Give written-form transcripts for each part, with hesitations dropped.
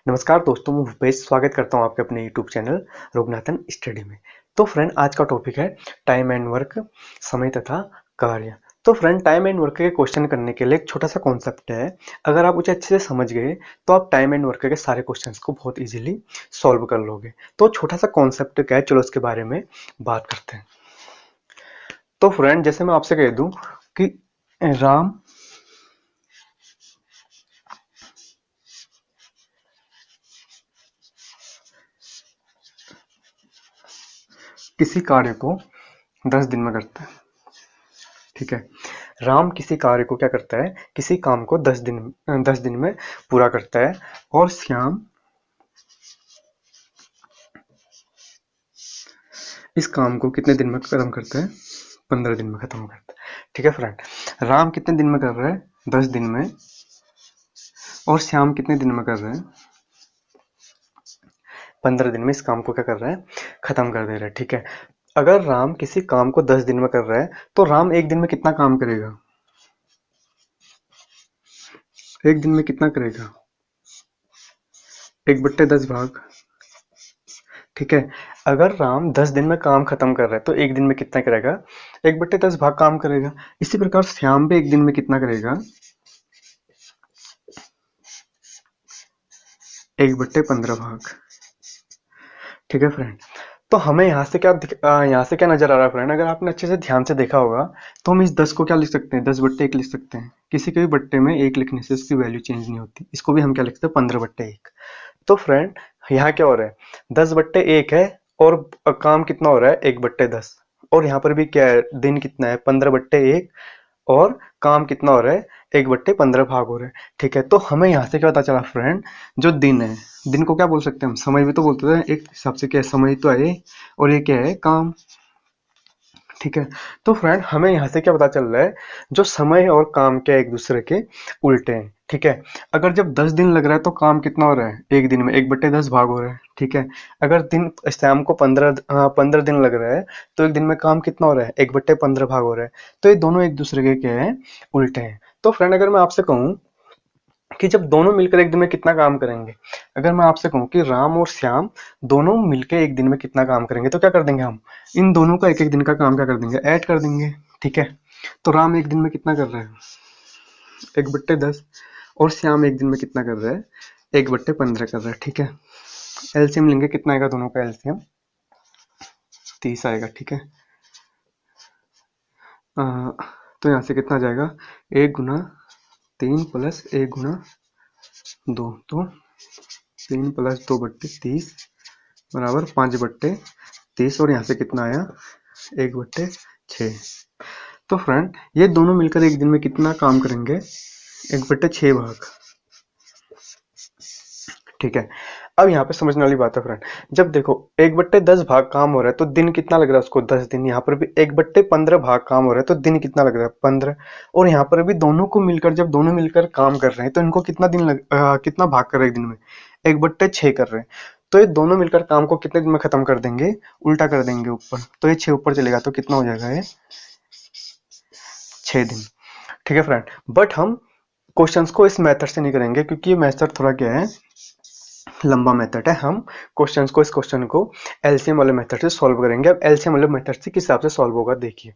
नमस्कार दोस्तों, मैं भूपेश स्वागत करता हूं आपके अपने यूट्यूब चैनल रघुनाथन स्टडी में। तो फ्रेंड, आज का टॉपिक है टाइम एंड वर्क, समय तथा कार्य। तो फ्रेंड, टाइम एंड वर्क के क्वेश्चन करने के लिए एक छोटा सा कॉन्सेप्ट है। अगर आप उसे अच्छे से समझ गए तो आप टाइम एंड वर्क के सारे क्वेश्चंस को बहुत इजीली सॉल्व कर लोगे। तो छोटा सा कॉन्सेप्ट क्या है, चलो उसके बारे में बात करते हैं। तो फ्रेंड, जैसे मैं आपसे कह दूं कि राम किसी कार्य को 10 दिन में करता है, ठीक है। राम किसी कार्य को क्या करता है, किसी काम को 10 दिन में पूरा करता है, और श्याम इस काम को कितने दिन में खत्म करता है, 15 दिन में खत्म करता है, ठीक है फ्रेंड। राम कितने दिन में कर रहा है, 10 दिन में, और श्याम कितने दिन में कर रहा है, 15 दिन में इस काम को क्या कर रहा है, खत्म कर दे रहा है, ठीक है। अगर राम किसी काम को 10 दिन में कर रहा है तो राम एक दिन में कितना काम करेगा, एक दिन में कितना करेगा, 1/10 भाग, ठीक है। अगर राम 10 दिन में काम खत्म कर रहा है तो एक दिन में कितना करेगा, 1/10 भाग काम करेगा। इसी प्रकार श्याम भी एक दिन में कितना करेगा, 1/15 भाग, ठीक है फ्रेंड। तो हमें यहाँ से क्या नजर आ रहा है फ्रेंड, अगर आपने अच्छे से ध्यान से देखा होगा तो हम इस 10 को क्या लिख सकते हैं, 10/1 लिख सकते हैं। किसी के भी बट्टे में 1 लिखने से उसकी वैल्यू चेंज नहीं होती। इसको भी हम क्या लिखते हैं, 15/1। तो फ्रेंड, यहाँ क्या हो रहा है, 10/1 है, और काम कितना हो रहा है, 1/10। और यहाँ पर भी क्या है, दिन कितना है, 15/1, और काम कितना हो रहा है, 1/15 भाग हो रहा है, ठीक है। तो हमें यहाँ से क्या पता चला फ्रेंड, जो दिन है, दिन को क्या बोल सकते हैं हम, समय भी तो बोलते हैं एक हिसाब से। क्या है, समय तो है, और ये क्या है, काम, ठीक है। तो फ्रेंड, हमें यहाँ से क्या पता चल रहा है, जो समय और काम क्या है, एक दूसरे के उल्टे हैं, ठीक है। अगर जब 10 दिन लग रहा है तो काम कितना हो रहा है, एक दिन में 1/10 भाग हो रहा है, ठीक है। अगर दिन शाम को 15 दिन लग रहा है तो एक दिन में काम कितना हो रहा है, 1/15 भाग हो रहा है। तो ये दोनों एक दूसरे के क्या है, उल्टे हैं। तो फ्रेंड, अगर मैं आपसे कहूँ कि जब दोनों मिलकर एक दिन में कितना काम करेंगे, अगर मैं आपसे कहूँ कि राम और श्याम दोनों मिलकर एक दिन में कितना काम करेंगे, तो क्या कर देंगे हम, इन दोनों का एक एक दिन का काम क्या कर देंगे, ऐड कर देंगे, ठीक है। तो राम एक दिन में कितना कर रहा है, 1/10, और श्याम एक दिन में कितना कर रहा है, 1/15 कर रहा है, ठीक है। एलसीएम लेंगे, कितना आएगा दोनों का एलसीएम, 30 आएगा, ठीक है। तो यहाँ से कितना आ जाएगा, 1 × 3 प्लस 1 × 2, तो 3 + 2/30 बराबर 5/30, और यहाँ से कितना आया, 1/6। तो फ्रेंड, ये दोनों मिलकर एक दिन में कितना काम करेंगे, 1/6 भाग, ठीक है। अब यहाँ पे समझने वाली बात है फ्रेंड, जब देखो 1/10 भाग काम हो रहा है तो दिन कितना लग रहा है उसको, 10 दिन। यहाँ पर भी 1/15 भाग काम हो रहा है तो दिन कितना लग रहा है, 15। और यहाँ पर भी दोनों को मिलकर, जब दोनों मिलकर काम कर रहे हैं तो इनको कितना भाग कर रहे हैं एक दिन में, 1/6 कर रहे हैं। तो ये दोनों मिलकर काम को कितने दिन में खत्म कर देंगे, उल्टा कर देंगे ऊपर, तो ये 6 ऊपर चलेगा तो कितना हो जाएगा, ये 6 दिन, ठीक है फ्रेंड। बट हम क्वेश्चंस को इस मेथड से नहीं करेंगे, क्योंकि ये मेथड थोड़ा क्या है, लंबा मेथड है। हम इस क्वेश्चन को एलसीएम वाले मेथड से सॉल्व करेंगे। अब एलसीएम वाले मेथड से किस हिसाब से सॉल्व होगा, देखिए।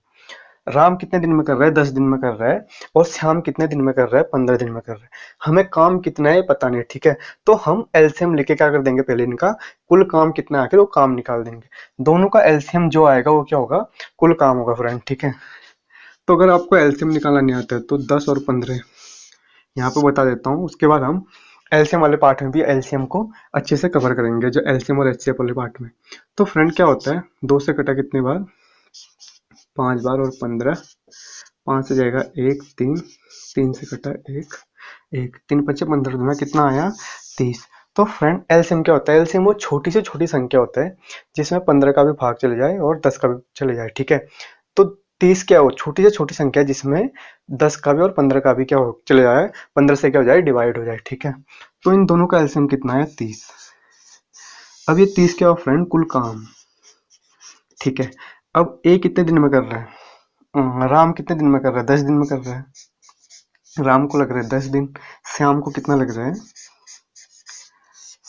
राम कितने दिन में कर रहा है, 10 दिन में कर रहा है, और श्याम कितने दिन में कर रहा है, 15 दिन में कर रहा है। हमें काम कितना है पता नहीं, ठीक है। तो हम एलसीएम लेके क्या कर देंगे, पहले इनका कुल काम कितना आखिर वो काम निकाल देंगे। दोनों का एलसीएम जो आएगा वो क्या होगा, कुल काम होगा फ्रेंड, ठीक है। तो अगर आपको एलसीएम निकालना नहीं आता है तो 10 और 15 यहाँ पे बता देता हूँ। उसके बाद हम एलसीएम वाले पार्ट में भी एलसीएम को अच्छे से कवर करेंगे, जो एलसीएम और एचसीएफ वाले पार्ट में। तो फ्रेंड, क्या होता है, 2 से कटा कितनी बार, 5 बार, और 15, 5 से जाएगा 1, 3, 3 से कटा 1, 1, 3 × 5 = 15, में कितना आया, 30। तो फ्रेंड, एलसीएम क्या होता है, एलसीएम वो छोटी से छोटी संख्या होता है जिसमें 15 का भी भाग चले जाए और 10 का भी चले जाए, ठीक है। तो 30 क्या हो, छोटी से छोटी संख्या है जिसमें 10 का भी और 15 का भी क्या हो, चले जाए, 15 से क्या हो जाए, डिवाइड हो जाए, ठीक है। तो इन दोनों का एलसीएम कितना है, 30। अब ये 30 क्या हो फ्रेंड, कुल काम, ठीक है। अब ए कितने दिन में कर रहा है, राम कितने दिन में कर रहा है, 10 दिन में कर रहा है। राम को लग रहा है 10 दिन, श्याम को कितना लग रहा है,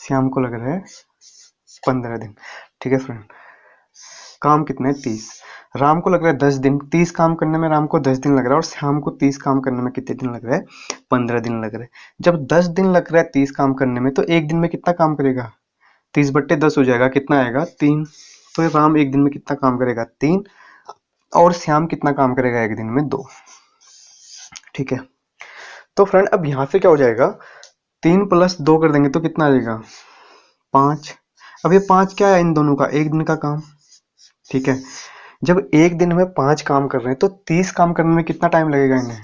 श्याम को लग रहा है 15 दिन। ठीक है फ्रेंड, काम कितने 30। राम को लग रहा है 10 दिन, 30 काम करने में राम को 10 दिन लग रहा है, और श्याम को 30 काम करने में कितने दिन लग रहा है, 15 दिन लग रहा है। जब 10 दिन लग रहा है 30 काम करने में, तो एक दिन में कितना काम करेगा, 30/10 हो जाएगा, कितना आएगा 3। तो राम एक दिन में कितना काम करेगा 3, और श्याम कितना काम करेगा एक दिन में 2। ठीक है, तो फ्रेंड अब यहां से क्या हो जाएगा, 3 + 2 कर देंगे तो कितना आ जाएगा 5। अब ये 5 क्या है, इन दोनों का एक दिन का काम। ठीक है, जब एक दिन में 5 काम कर रहे हैं तो 30 काम करने में कितना टाइम लगेगा इन्हें,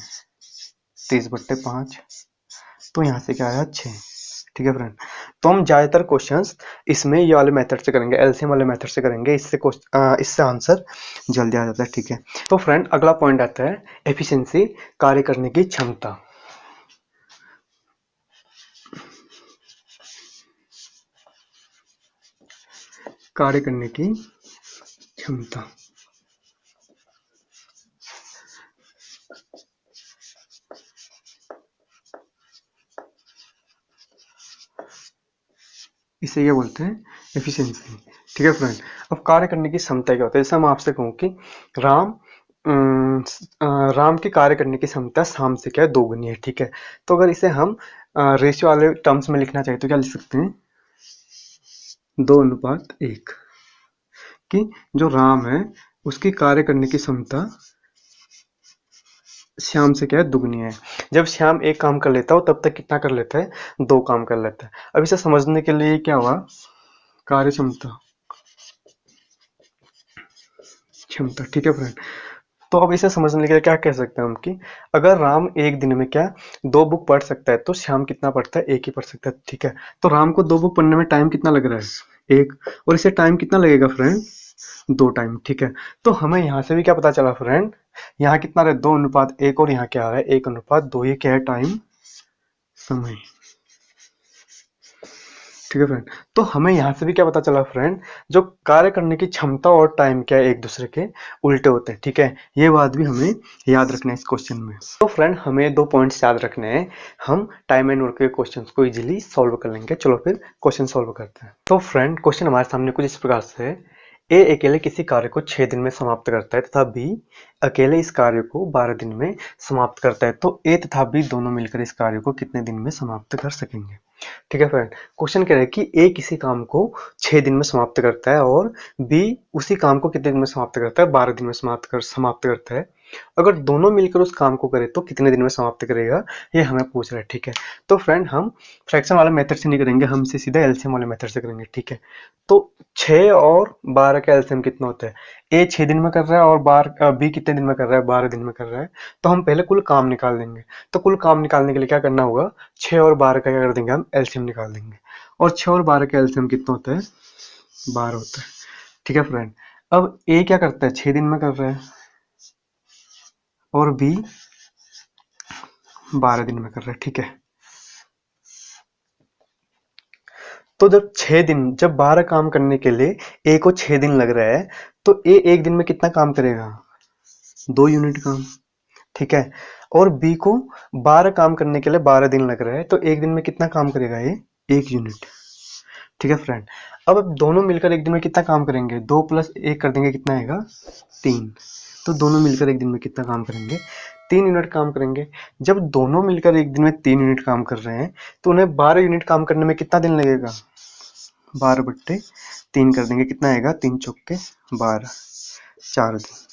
30/5। तो यहाँ से क्या आया 6। ठीक है फ्रेंड, तो हम ज्यादातर क्वेश्चंस इसमें ये वाले मेथड से करेंगे, एलसीएम वाले मेथड से करेंगे, इससे आंसर जल्दी आ जाता है। ठीक है, तो फ्रेंड अगला पॉइंट आता है एफिशिएंसी, कार्य करने की क्षमता। कार्य करने की क्षमता, इसे क्या बोलते हैं, एफिशिएंसी। ठीक है फ्रेंड, अब कार्य करने की क्षमता क्या होता है, जैसे हम आपसे कहूँ कि राम राम की कार्य करने की क्षमता शाम से क्या है, 2 गुनी है। ठीक है, तो अगर इसे हम रेशियो वाले टर्म्स में लिखना चाहिए तो क्या लिख सकते हैं, 2:1, कि जो राम है उसकी कार्य करने की क्षमता श्याम से क्या है, 2 गुनी है। जब श्याम एक काम कर लेता हो तब तक कितना कर लेता है, 2 काम कर लेता है। अब इसे समझने के लिए क्या हुआ, कार्य क्षमता, क्षमता। ठीक है फ्रेंड, तो अब इसे समझने के लिए क्या कह सकते हैं हम, कि अगर राम एक दिन में क्या 2 बुक पढ़ सकता है तो श्याम कितना पढ़ता है, एक ही पढ़ सकता है। ठीक है, तो राम को 2 बुक पढ़ने में टाइम कितना लग रहा है, एक, और इसे टाइम कितना लगेगा फ्रेंड, 2 टाइम। ठीक है, तो हमें यहाँ से भी क्या पता चला फ्रेंड, यहाँ कितना रहा 2:1, और यहाँ क्या आ रहा है 1:2, ये क्या है टाइम, समय। ठीक है फ्रेंड, तो हमें यहाँ से भी क्या पता चला फ्रेंड, जो कार्य करने की क्षमता और टाइम क्या है, एक दूसरे के उल्टे होते हैं। ठीक है, ये बात भी हमें याद रखना है इस क्वेश्चन में। तो फ्रेंड हमें 2 पॉइंट्स याद रखने हैं, हम टाइम एंड वर्क के क्वेश्चंस को इजीली सॉल्व कर लेंगे। चलो फिर क्वेश्चन सॉल्व करते हैं। तो फ्रेंड क्वेश्चन हमारे सामने कुछ इस प्रकार से है, ए अकेले किसी कार्य को 6 दिन में समाप्त करता है तथा बी अकेले इस कार्य को 12 दिन में समाप्त करता है, तो ए तथा बी दोनों मिलकर इस कार्य को कितने दिन में समाप्त कर सकेंगे। ठीक है फ्रेंड, क्वेश्चन कह रहा है कि ए किसी काम को 6 दिन में समाप्त करता है और बी उसी काम को कितने दिन में समाप्त करता है, 12 दिन में समाप्त करता है। अगर दोनों मिलकर उस काम को करें तो कितने दिन में समाप्त करेगा, ये हमें पूछ रहा है। ठीक है, तो फ्रेंड हम फ्रैक्शन वाले मेथड से नहीं करेंगे, हम सीधा एलसीएम वाले मेथड से करेंगे। ठीक है, तो 6 और 12 का एलसीएम कितना होता है, ए 6 दिन में कर रहा है और बी कितने दिन में कर रहा है, 12 दिन में कर रहा है। तो हम पहले कुल काम निकाल देंगे, तो कुल काम निकालने के लिए क्या करना होगा, 6 और 12 का क्या कर देंगे, हम एलसीएम निकाल देंगे, और 6 और 12 का एलसीएम कितना होता है, 12 होता है। ठीक है फ्रेंड, अब ए क्या करता है, 6 दिन में कर रहा है, और बी 12 दिन में कर रहा है। ठीक है, तो जब 12 काम करने के लिए ए को 6 दिन लग रहा है, तो ए एक दिन में कितना काम करेगा, 2 यूनिट काम। ठीक है, और बी को 12 काम करने के लिए 12 दिन लग रहा है, तो एक दिन में कितना काम करेगा ये, 1 यूनिट। ठीक है फ्रेंड, अब दोनों मिलकर एक दिन में कितना काम करेंगे, 2 + 1 कर देंगे, कितना आएगा 3। तो दोनों मिलकर एक दिन में कितना काम करेंगे, 3 यूनिट काम करेंगे। जब दोनों मिलकर एक दिन में 3 यूनिट काम कर रहे हैं तो उन्हें 12 यूनिट काम करने में कितना दिन लगेगा, 12/3 कर देंगे, कितना आएगा, 3 × 4 = 12, 4 दिन।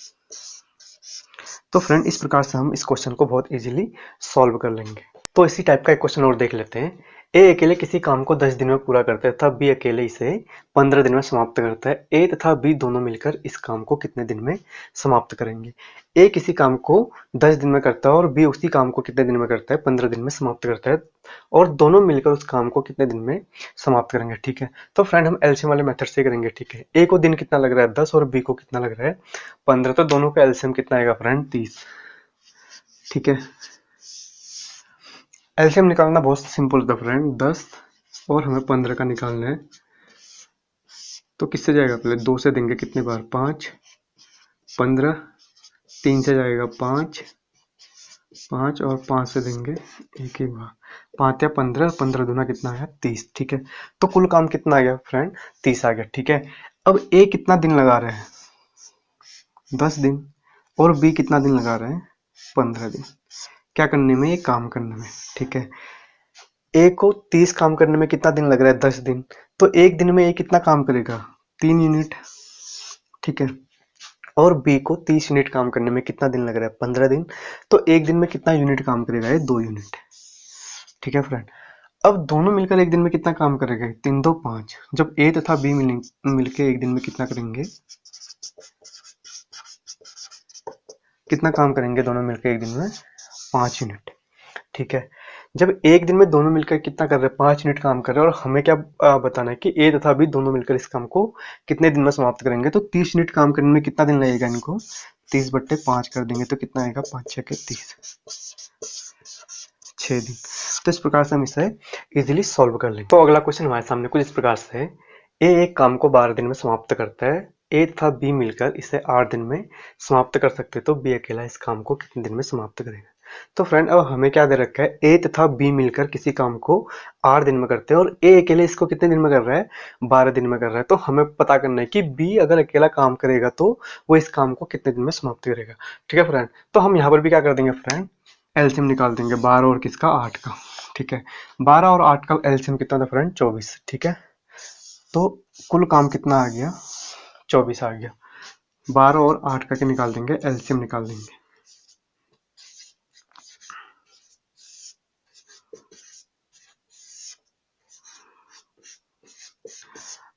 तो फ्रेंड इस प्रकार से हम इस क्वेश्चन को बहुत इजीली सॉल्व कर लेंगे। तो इसी टाइप का एक क्वेश्चन और देख लेते हैं। ए अकेले किसी काम को 10 दिन में पूरा करता है तथा बी अकेले इसे 15 दिन में समाप्त करता है। ए तथा बी दोनों मिलकर इस काम को कितने दिन में समाप्त करेंगे। ए किसी काम को 10 दिन में करता है और बी उसी काम को कितने दिन में करता है, 15 दिन में समाप्त करता है, और दोनों मिलकर उस काम को कितने दिन में समाप्त करेंगे। ठीक है, तो फ्रेंड हम एलसीएम वाले मेथड से करेंगे। ठीक है, ए को दिन कितना लग रहा है, 10, और बी को कितना लग रहा है, 15, तो दोनों का एलसीएम कितना आएगा फ्रेंड, 30। ठीक है, एलसीएम निकालना बहुत सिंपल था फ्रेंड, 10 और हमें 15 का निकालना है। तो किससे जाएगा, पहले 2 से देंगे कितने बार, 5, 15, 3 से जाएगा 5, 5 और 5 से देंगे एक एक बार, 5 या 15, 15 दूना कितना आया 30। ठीक है, तो कुल काम कितना आ गया फ्रेंड, 30 आ गया। ठीक है, अब ए कितना दिन लगा रहे हैं, 10 दिन, और बी कितना दिन लगा रहे हैं, 15 दिन। क्या करने में, ये काम करने में। ठीक है, ए को 30 काम करने में कितना दिन लग रहा है, 10 दिन। तो एक दिन में ए कितना काम करेगा, 3 यूनिट। ठीक है, और बी को 30 यूनिट काम करने में कितना दिन लग रहा है, 15 दिन। तो एक दिन में कितना यूनिट काम करेगा, ये 2 यूनिट। ठीक है फ्रेंड, अब दोनों मिलकर एक दिन में कितना काम करेंगे, 3 2 5। जब ए तथा बी मिलके एक दिन में कितना करेंगे, कितना काम करेंगे दोनों मिलकर एक दिन में, 5 यूनिट। ठीक है, जब एक दिन में दोनों मिलकर कितना कर रहे हैं, 5 यूनिट काम कर रहे हैं, और हमें क्या बताना है कि ए तथा बी दोनों मिलकर इस काम को कितने दिन में समाप्त करेंगे। तो 30 यूनिट काम करने में कितना दिन लगेगा, इनको 30/5 कर देंगे तो कितना आएगा, 5 6 के 30, 6 दिन। तो इस प्रकार से हम इसे इजीली सॉल्व कर लेंगे। तो अगला क्वेश्चन हमारे सामने कुछ इस प्रकार से है, ए एक काम को 12 दिन में समाप्त करता है, ए तथा बी मिलकर इसे 8 दिन में समाप्त कर सकते हैं, तो बी अकेला इस काम को कितने दिन में समाप्त करेगा। तो फ्रेंड, अब हमें क्या दे रखा है, ए तथा बी मिलकर किसी काम को 8 दिन में करते हैं, और ए अकेले इसको कितने दिन में कर रहा है, 12 दिन में कर रहा है। तो हमें पता करना है कि बी अगर अकेला काम करेगा तो वो इस काम को कितने दिन में समाप्त करेगा। ठीक है फ्रेंड, तो हम यहाँ पर भी क्या कर देंगे फ्रेंड, एलसीएम निकाल देंगे, 12 और किसका, 8 का। ठीक है, 12 और 8 का एलसीएम कितना था फ्रेंड, 24। ठीक है, तो कुल काम कितना आ गया, 24 आ गया। 12 और 8 का क्या निकाल देंगे, एलसीएम निकाल देंगे।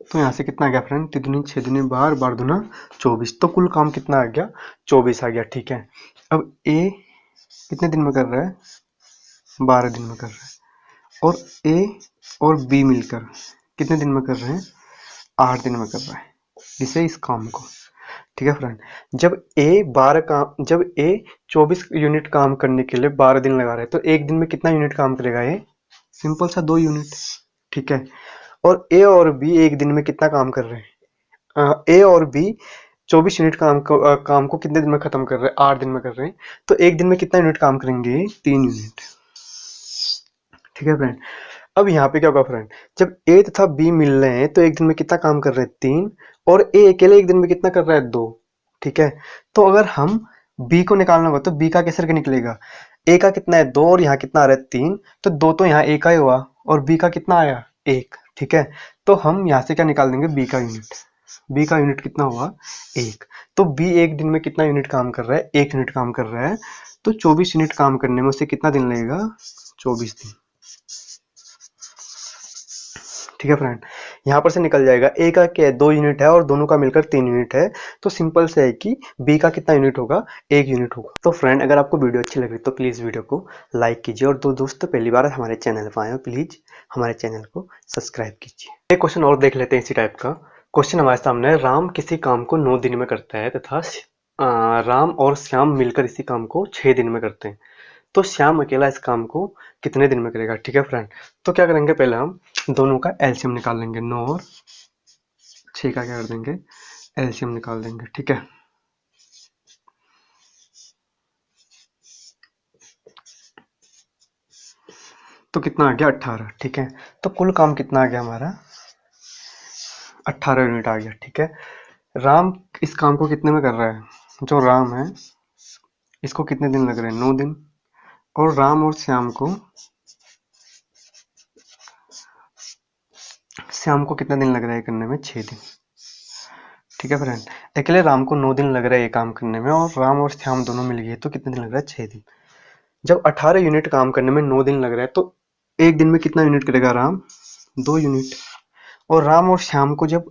तो यहाँ से कितना आ गया फ्रेंड, 3 दूनी 6 दूनी 12, 12 दूना 24। तो कुल काम कितना आ गया, 24 आ गया। ठीक है, अब ए कितने दिन में कर रहा है, 12 दिन में कर रहा है, और ए और बी मिलकर कितने दिन में कर रहे हैं, 8 दिन में कर रहा है इसे, इस काम को। ठीक है फ्रेंड, जब ए 24 यूनिट काम करने के लिए 12 दिन लगा रहा है, तो एक दिन में कितना यूनिट काम करेगा ये, सिंपल सा 2 यूनिट। ठीक है, और ए और बी एक दिन में कितना काम कर रहे हैं, ए और बी 24 यूनिट काम को कितने दिन में खत्म कर रहे हैं, 8 दिन में कर रहे हैं। तो एक दिन में कितना यूनिट काम करेंगे, 3 यूनिट। ठीक है फ्रेंड, अब यहाँ पे क्या होगा फ्रेंड, जब ए तथा बी मिल रहे हैं तो एक दिन में कितना काम कर रहे हैं, 3, और ए अकेले एक दिन में कितना कर रहा है, 2। ठीक है, तो अगर हम बी को निकालना होगा तो बी का कैसे करके निकलेगा, ए का कितना है, 2, और यहाँ कितना आ रहा है, 3। तो 2 तो यहाँ ए का ही हुआ, और बी का कितना आया, 1। ठीक है, तो हम यहाँ से क्या निकाल देंगे, बी का यूनिट। बी का यूनिट कितना हुआ, 1। तो बी एक दिन में कितना यूनिट काम कर रहा है, 1 यूनिट काम कर रहा है। तो 24 यूनिट काम करने में उसे कितना दिन लगेगा, 24 दिन। ठीक है फ्रेंड, यहाँ पर से निकल जाएगा, ए का क्या है, 2 यूनिट है, और दोनों का मिलकर 3 यूनिट है। तो सिंपल से है कि बी का कितना यूनिट होगा, 1 यूनिट होगा। तो फ्रेंड, अगर आपको वीडियो अच्छी लगी तो प्लीज़ वीडियो को लाइक कीजिए, और दो दोस्त पहली बार हमारे चैनल पर आए हो प्लीज़ हमारे चैनल को सब्सक्राइब कीजिए। एक क्वेश्चन और देख लेते हैं इसी टाइप का। क्वेश्चन हमारे सामने है, राम किसी काम को 9 दिन में करता है तथा राम और श्याम मिलकर इसी काम को 6 दिन में करते हैं, तो श्याम अकेला इस काम को कितने दिन में करेगा। ठीक है फ्रेंड, तो क्या करेंगे, पहले हम दोनों का एलसीएम निकाल लेंगे, 9 और 6 का क्या कर देंगे, एलसीएम निकाल देंगे। ठीक है, तो कितना आ गया, 18। ठीक है, तो कुल काम कितना आ गया हमारा, 18 यूनिट आ गया। ठीक है, राम इस काम को कितने में कर रहा है, जो राम है इसको कितने दिन लग रहे हैं, 9 दिन, और राम और श्याम को कितने दिन लग रहा है करने में, 6 दिन। ठीक है फ्रेंड, अकेले राम को 9 दिन लग रहा है ये काम करने में, और राम और श्याम दोनों मिल गए तो कितने दिन लग रहा है, 6 दिन। जब 18 यूनिट काम करने में 9 दिन लग रहा है, तो एक दिन में कितना यूनिट करेगा राम, 2 यूनिट। और राम और श्याम को जब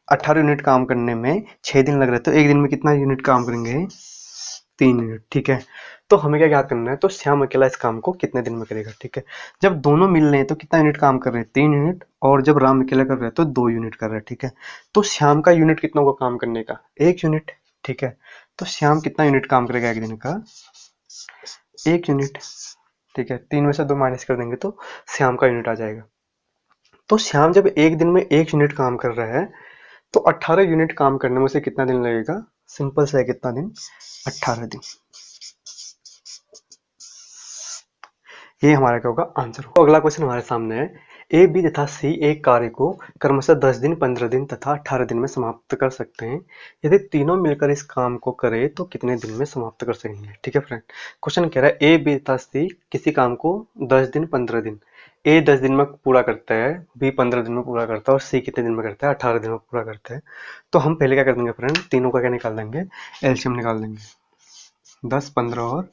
18 यूनिट काम करने में 6 दिन लग रहा है, तो एक दिन में कितना यूनिट काम करेंगे, 3 यूनिट। ठीक है, तो हमें क्या याद करना है, तो श्याम अकेला इस काम को कितने दिन में करेगा। ठीक है, जब दोनों मिल रहे हैं तो कितना यूनिट काम कर रहे हैं, 3 यूनिट, और जब राम अकेला कर रहे हैं तो 2 यूनिट कर रहा है। ठीक है, तो श्याम का यूनिट कितना होगा काम करने का, 1 यूनिट। ठीक है, तो श्याम कितना यूनिट काम करेगा एक दिन का, 1 यूनिट। ठीक है, 3 में से 2 माइनस कर देंगे तो श्याम का यूनिट आ जाएगा। तो श्याम जब एक दिन में 1 यूनिट काम कर रहा है, तो 18 यूनिट काम करने में उसे कितना दिन लगेगा, सिंपल सा है, कितना दिन, 18 दिन। ये हमारा क्या होगा आंसर। तो अगला क्वेश्चन हमारे सामने है, ए बी तथा सी एक कार्य को क्रमशः 10 दिन 15 दिन तथा 18 दिन में समाप्त कर सकते हैं। यदि तीनों मिलकर इस काम को करें तो कितने दिन में समाप्त कर सकेंगे। ठीक है फ्रेंड, क्वेश्चन कह रहा है ए बी तथा सी किसी काम को 10 दिन 15 दिन, ए 10 दिन में पूरा करता है, बी 15 दिन में पूरा करता है और सी कितने दिन में करता है, 18 दिन में पूरा करता है। तो हम पहले क्या कर देंगे फ्रेंड, तीनों का क्या निकाल देंगे, एलसीएम निकाल देंगे। 10 15 और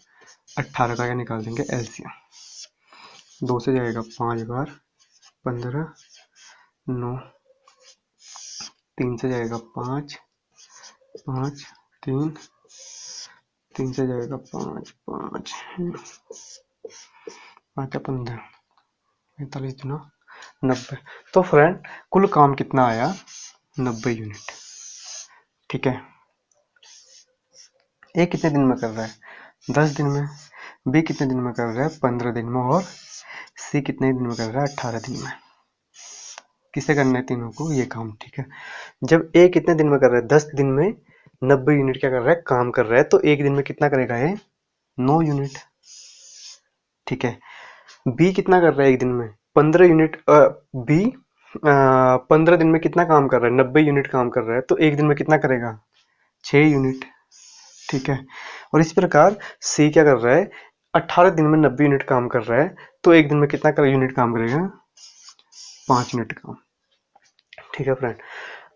18 का क्या निकाल देंगे, एलसीएम। 2 से जाएगा 5 बार 15, 9, 3 से जाएगा 5, 5, 3, 3 से जाएगा 5, 5, 5 15, 45 दिनों 90। तो फ्रेंड कुल काम कितना आया, 90 यूनिट। ठीक है, ए कितने दिन में कर रहा है, 10 दिन में, बी कितने दिन में कर रहा है, 15 दिन में, और सी कितने दिन में कर रहा है, 18 दिन में। किसे करना है, तीनों को ये काम। ठीक है, जब ए कितने दिन में कर रहा है, 10 दिन में 90 यूनिट क्या कर रहा है, काम कर रहा है, तो एक दिन में कितना करेगा ये, 9 यूनिट। ठीक है, बी कितना कर रहा है एक दिन में, 15 यूनिट। बी 15 दिन में कितना काम कर रहा है, 90 यूनिट काम कर रहा है, तो एक दिन में कितना करेगा, 6 यूनिट। ठीक है, और इस प्रकार सी क्या कर रहा है, 18 दिन में 90 यूनिट काम कर रहा है, तो एक दिन में कितना यूनिट काम करेगा, 5 यूनिट काम। ठीक है फ्रेंड,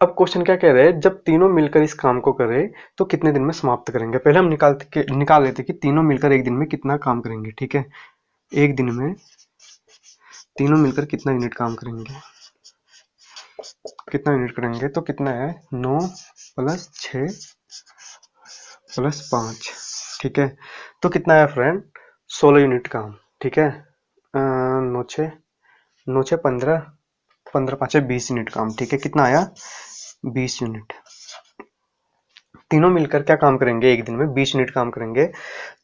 अब क्वेश्चन क्या कह रहे हैं, जब तीनों मिलकर इस काम को करें तो कितने दिन में समाप्त करेंगे। पहले हम निकाल लेते कि तीनों मिलकर एक दिन में कितना काम करेंगे। ठीक है, एक दिन में तीनों मिलकर कितना यूनिट काम करेंगे, कितना यूनिट करेंगे, तो कितना है, 9 प्लस 6 प्लस 5। ठीक है, तो कितना है फ्रेंड, 16 यूनिट काम। ठीक है, 9 6 15, 15 5 20 यूनिट काम। ठीक है, कितना आया, 20 यूनिट। तीनों मिलकर क्या काम करेंगे, एक दिन में 20 यूनिट काम करेंगे,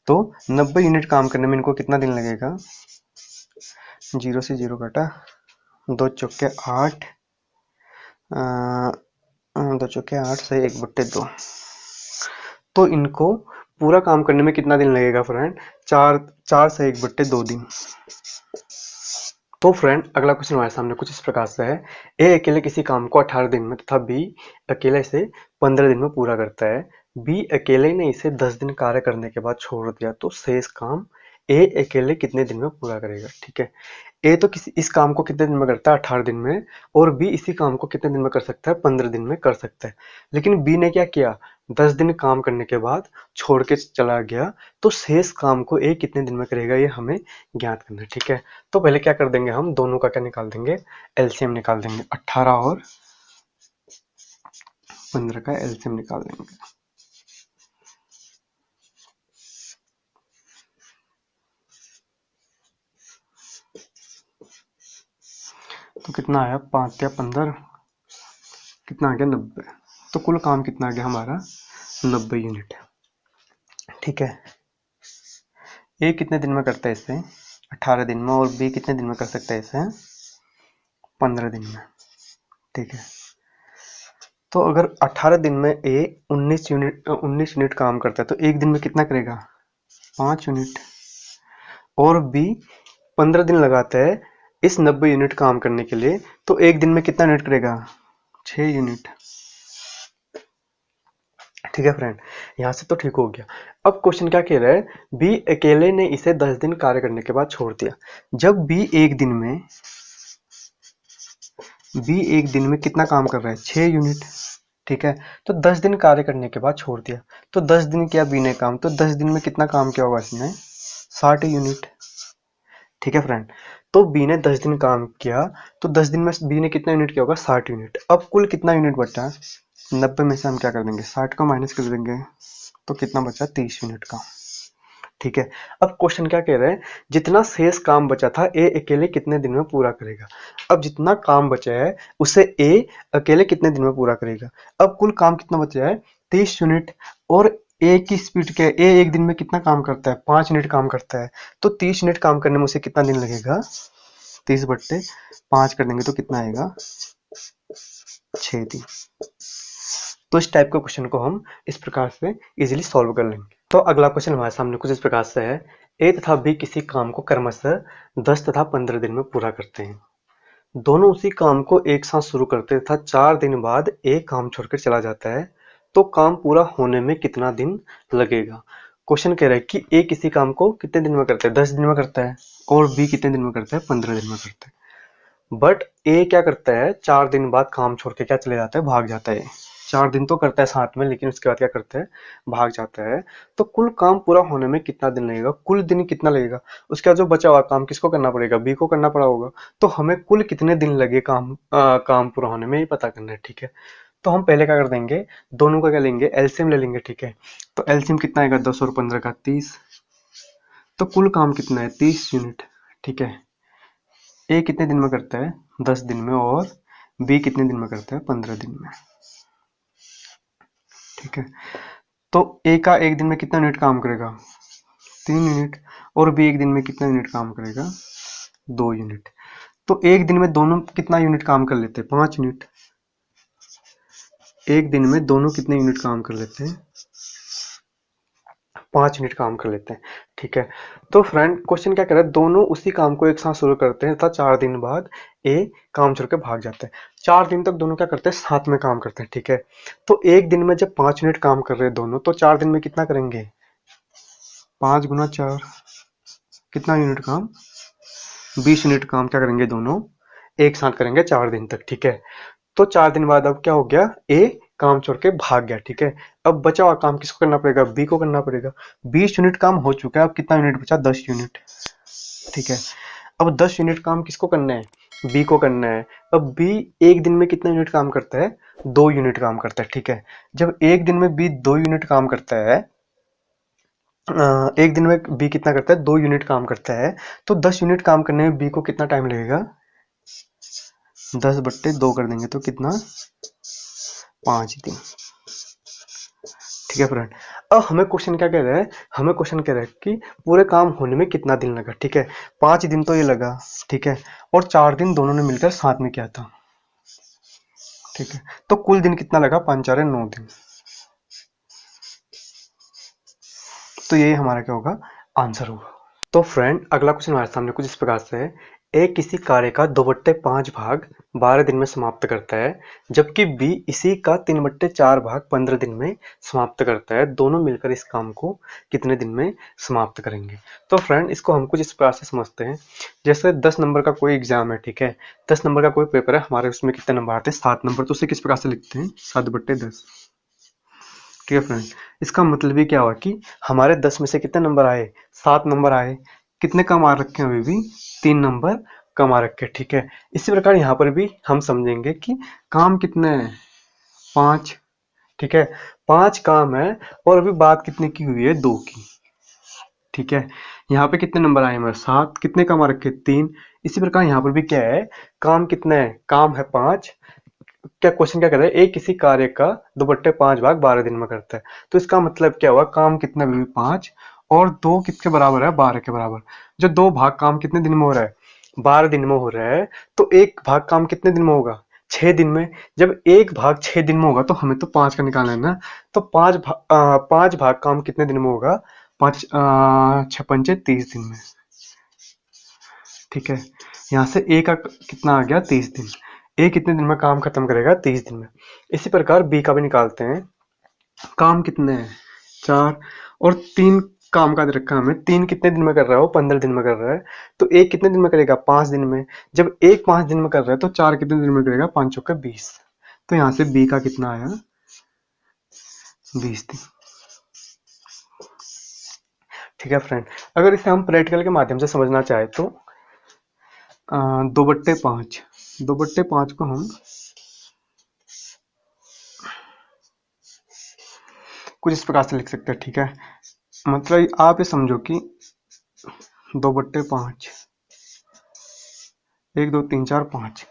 तो 90 यूनिट काम करने में इनको कितना दिन लगेगा, 0 से 0 काटा, 2 चौके 8, 2 चौके 8 से 1/2, तो इनको पूरा काम करने में कितना दिन लगेगा फ्रेंड, 4 से 1/2 दिन। तो फ्रेंड अगला क्वेश्चन हमारे सामने कुछ इस प्रकार से है, ए अकेले किसी काम को 18 दिन में तथा बी अकेले इसे 15 दिन में पूरा करता है, बी अकेले ने इसे 10 दिन कार्य करने के बाद छोड़ दिया, तो शेष काम ए अकेले कितने दिन में पूरा करेगा। ठीक है, ए तो किसी इस काम को कितने दिन में करता है, 18 दिन में, और बी इसी काम को कितने दिन में कर सकता है, 15 दिन में कर सकता है। लेकिन बी ने क्या किया, 10 दिन काम करने के बाद छोड़ के चला गया, तो शेष काम को ए कितने दिन में करेगा, ये हमें ज्ञात करना है। ठीक है, तो पहले क्या कर देंगे, हम दोनों का क्या निकाल देंगे, एलसीएम निकाल देंगे। 18 और 15 का एलसीएम निकाल देंगे। तो कितना आया, 5 या 15, कितना आ गया, 90। तो कुल काम कितना आ गया हमारा, 90 यूनिट। ठीक है, ए कितने दिन में करता है इसे, 18 दिन में, और बी कितने दिन में कर सकता है इसे, 15 दिन में। ठीक है, तो अगर 18 दिन में ए 19 यूनिट काम करता है, तो एक दिन में कितना करेगा, 5 यूनिट, और बी 15 दिन लगाता है इस 90 यूनिट काम करने के लिए, तो एक दिन में कितना यूनिट करेगा, 6 यूनिट। ठीक है फ्रेंड, यहां से तो ठीक हो गया। अब क्वेश्चन क्या कह रहा है, बी अकेले ने इसे 10 दिन कार्य करने के बाद छोड़ दिया। जब बी एक दिन में कितना काम कर रहा है, 6 यूनिट। ठीक है, तो 10 दिन कार्य करने के बाद छोड़ दिया, तो 10 दिन किया बी ने काम, तो 10 दिन में कितना काम किया होगा इसने, 60 यूनिट। ठीक है फ्रेंड, तो बी ने 10 दिन काम किया, तो 10 दिन में बी ने कितना यूनिट किया होगा, 60 यूनिट। अब कुल कितना यूनिट बचा, 90 में से हम क्या कर देंगे, 60 को माइनस कर देंगे, तो कितना बचा, 30 यूनिट का। ठीक है, अब क्वेश्चन क्या कह रहे हैं, जितना शेष काम बचा था ए अकेले कितने दिन में पूरा करेगा। अब जितना काम बचा है उसे ए अकेले कितने दिन में पूरा करेगा। अब कुल काम कितना बचा है, 30 यूनिट, और ए की स्पीड क्या है, ए एक दिन में कितना काम करता है, 5 यूनिट काम करता है, तो 30 यूनिट काम करने में उसे कितना दिन लगेगा, 30/5 कर देंगे तो कितना आएगा, 6 दिन। तो इस टाइप के क्वेश्चन को हम इस प्रकार से इजीली सॉल्व कर लेंगे। तो अगला क्वेश्चन हमारे सामने कुछ इस प्रकार से है, ए तथा बी किसी काम को क्रमशः 10 तथा 15 दिन में पूरा करते हैं। दोनों उसी काम को एक साथ शुरू करते तथा 4 दिन बाद ए काम छोड़कर चला जाता है, तो काम पूरा होने में कितना दिन लगेगा? क्वेश्चन कह रहा है कि ए किसी काम को कितने दिन में करता है? 10 दिन में करता है। और बी कितने दिन में करता है? 15 दिन में करता है। बट ए क्या करता है? 4 दिन बाद काम छोड़ के क्या चले जाता है? भाग जाता है। 4 दिन तो करता है साथ में, लेकिन उसके बाद क्या करता है? भाग जाता है। तो कुल काम पूरा होने में कितना दिन लगेगा? कुल दिन कितना लगेगा? उसके बाद जो बचा हुआ काम किसको करना पड़ेगा? बी को करना पड़ा होगा। तो हमें कुल कितने दिन लगे काम पूरा होने में, ये पता करना है। ठीक है, तो हम पहले क्या कर देंगे, दोनों का क्या लेंगे? एलसीएम ले लेंगे। ठीक है, तो एलसीएम कितना आएगा? 10 और 15 का 30। तो कुल काम कितना है? 30 यूनिट। ठीक है, ए कितने दिन में करता है? 10 दिन में। और बी कितने दिन में करता है? 15 दिन में। ठीक है, तो ए का एक दिन में कितना यूनिट काम करेगा? 3 यूनिट। और बी एक दिन में कितना यूनिट काम करेगा? 2 यूनिट। तो एक दिन में दोनों कितना यूनिट काम कर लेते हैं? 5 यूनिट। एक दिन में दोनों कितने यूनिट काम कर लेते हैं? 5 यूनिट काम कर लेते हैं। ठीक है, तो फ्रेंड क्वेश्चन क्या कर रहा है? दोनों उसी काम को एक साथ शुरू करते हैं तथा 4 दिन बाद ए काम छोड़ के भाग जाता है। 4 दिन तक दोनों क्या करते हैं? साथ में काम करते हैं। ठीक है, तो एक दिन में जब 5 यूनिट काम कर रहे हैं दोनों, तो 4 दिन में कितना करेंगे? 5 गुना 4, कितना यूनिट काम? 20 यूनिट काम क्या करेंगे? दोनों एक साथ करेंगे 4 दिन तक। ठीक है, तो 4 दिन बाद अब क्या हो गया? ए काम छोड़ के भाग गया। ठीक है, अब बचा हुआ काम किसको करना पड़ेगा? बी को करना पड़ेगा। 20 यूनिट काम हो चुका है, अब कितना यूनिट बचा? 10 यूनिट। ठीक है, अब 10 यूनिट काम किसको करना है? बी को करना है। अब बी एक दिन में कितना यूनिट काम करता है? 2 यूनिट काम करता है। ठीक है, जब एक दिन में बी 2 यूनिट काम करता है, एक दिन में बी कितना करता है? 2 यूनिट काम करता है, तो 10 यूनिट काम करने में बी को कितना टाइम लगेगा? 10/2 कर देंगे तो कितना? 5 दिन। ठीक है फ्रेंड, अब हमें क्वेश्चन क्या कह रहा है? हमें क्वेश्चन कह रहा है कि पूरे काम होने में कितना दिन लगा। ठीक है, 5 दिन तो ये लगा। ठीक है, और 4 दिन दोनों ने मिलकर साथ में किया था। ठीक है, तो कुल दिन कितना लगा? 5 4 9 दिन। तो ये हमारा क्या होगा? आंसर होगा। तो फ्रेंड अगला क्वेश्चन हमारे सामने कुछ इस प्रकार से है। ए किसी कार्य का 2/5 भाग 12 दिन में समाप्त करता है, जबकि बी इसी का 3/4 भाग 15 दिन में समाप्त करता है। दोनों मिलकर इस काम को कितने दिन में समाप्त करेंगे? तो फ्रेंड इसको हम कुछ इस प्रकार से समझते हैं। जैसे 10 नंबर का कोई एग्जाम है। ठीक है, 10 नंबर का कोई पेपर है, हमारे उसमें कितने नंबर आते हैं? 7 नंबर। तो उसे किस प्रकार से लिखते हैं? 7/10। ठीक है फ्रेंड, इसका मतलब ये क्या हुआ कि हमारे 10 में से कितने नंबर आए? 7 नंबर आए। कितने कम आ रखे हैं? अभी भी 3 नंबर कम आ रखे हैं। ठीक है, इसी प्रकार यहाँ पर भी हम समझेंगे कि काम कितने हैं? 5। ठीक है, 5 काम है, और अभी बात कितने की हुई है? 2 की। ठीक है, यहाँ पे कितने नंबर आए हमारे? 7। कितने कम आ रखे? 3। इसी प्रकार यहाँ पर भी क्या है? काम कितने है? काम है 5। क्या क्वेश्चन क्या कर रहा है? एक किसी कार्य का 2/5 भाग 12 दिन में करता है। तो इसका मतलब क्या हुआ? काम कितना भी 5, और 2 किसके बराबर है? 12 के बराबर। जो 2 भाग काम कितने दिन में हो रहा है? 12 दिन में हो रहा है। तो एक भाग काम कितने दिन में होगा? 6 दिन में। जब एक भाग 6 दिन में होगा तो हमें तो 5 का निकालना है ना। तो 5 भाग काम कितने दिन में होगा? 5 6 पंचे 30 दिन में। ठीक है, यहाँ से ए का कितना आ गया? 30 दिन। ए कितने दिन में काम खत्म करेगा? 30 दिन में। इसी प्रकार बी का भी निकालते हैं। काम कितने हैं? 4। और 3 काम का दे रखा है हमें। 3 कितने दिन में कर रहा है? वो 15 दिन में कर रहा है। तो एक कितने दिन में करेगा? 5 दिन में। जब एक 5 दिन में कर रहा है तो 4 कितने दिन में करेगा? 5 चौके 20। तो यहाँ से बी का कितना आया? 20 दिन। ठीक है फ्रेंड, अगर इसे हम प्रैक्टिकल के माध्यम से समझना चाहे तो 2/5, 2/5 को हम कुछ इस प्रकार से लिख सकते हैं। ठीक है, मतलब आप ये समझो कि 2/5, 1 2 3 4 5।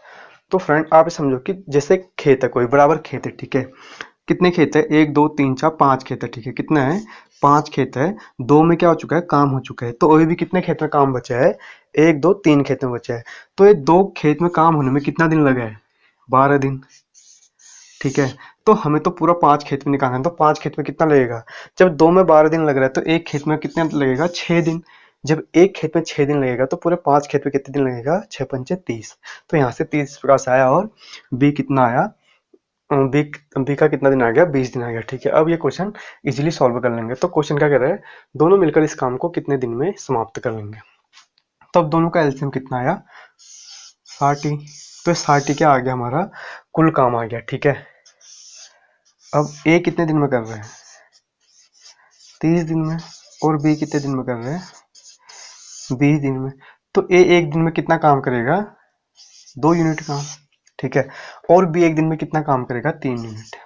तो फ्रेंड आप ये समझो कि जैसे खेत है, कोई बराबर खेत है। ठीक है, कितने खेत है? 1 2 3 4 5 खेत है। ठीक है, कितना है? 5 खेत है। 2 में क्या हो चुका है? काम हो चुका है। तो अभी भी कितने खेत में काम बचा है? 1 2 3 खेत में बचा है। तो ये 2 खेत में काम होने में कितना दिन लगा है? 12 दिन। ठीक है, तो हमें तो पूरा 5 खेत में निकालना है। तो 5 खेत में कितना लगेगा? जब 2 में 12 दिन लग रहा है तो एक खेत में कितना लगेगा? 6 दिन। जब एक खेत में 6 दिन लगेगा तो पूरे 5 खेत में कितने दिन लगेगा, 6 पंचे 30। तो यहाँ से 30 प्रकार से आया, और बी कितना आया, बी बी का कितना दिन आ गया, 20 दिन आ गया। ठीक है, अब ये क्वेश्चन इजीली सॉल्व कर लेंगे। तो क्वेश्चन क्या कह रहा है, दोनों मिलकर इस काम को कितने दिन में समाप्त कर लेंगे। तो अब दोनों का एलसीएम कितना आया, 60। तो 60 क्या आ गया, हमारा कुल काम आ गया। ठीक है, अब ए कितने दिन में कर रहे हैं, 30 दिन में, और बी कितने दिन में कर रहे हैं, 20 दिन में। तो ए एक दिन में कितना काम करेगा, 2 यूनिट काम। ठीक है, और बी एक दिन में कितना काम करेगा, 3 यूनिट।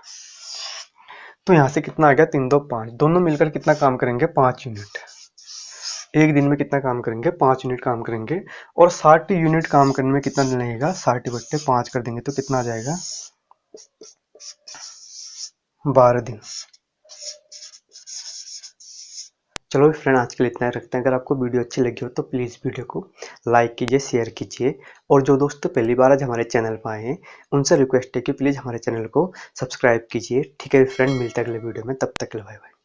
तो यहाँ से कितना आ गया, 3 2 5, दोनों मिलकर कितना काम करेंगे, 5 यूनिट। एक दिन में कितना काम करेंगे, 5 यूनिट काम करेंगे। और 60 यूनिट काम करने में कितना दिन लगेगा, 60 बट्टे 5 कर देंगे तो कितना आ जाएगा, 12 दिन। चलो फ्रेंड, आज के लिए इतना ही रखते हैं। अगर आपको वीडियो अच्छी लगी हो तो प्लीज़ वीडियो को लाइक कीजिए, शेयर कीजिए, और जो दोस्त पहली बार आज हमारे चैनल पर आए हैं उनसे रिक्वेस्ट है कि प्लीज़ हमारे चैनल को सब्सक्राइब कीजिए। ठीक है फ्रेंड, मिलते हैं अगले वीडियो में, तब तक के लिए बाय बाय।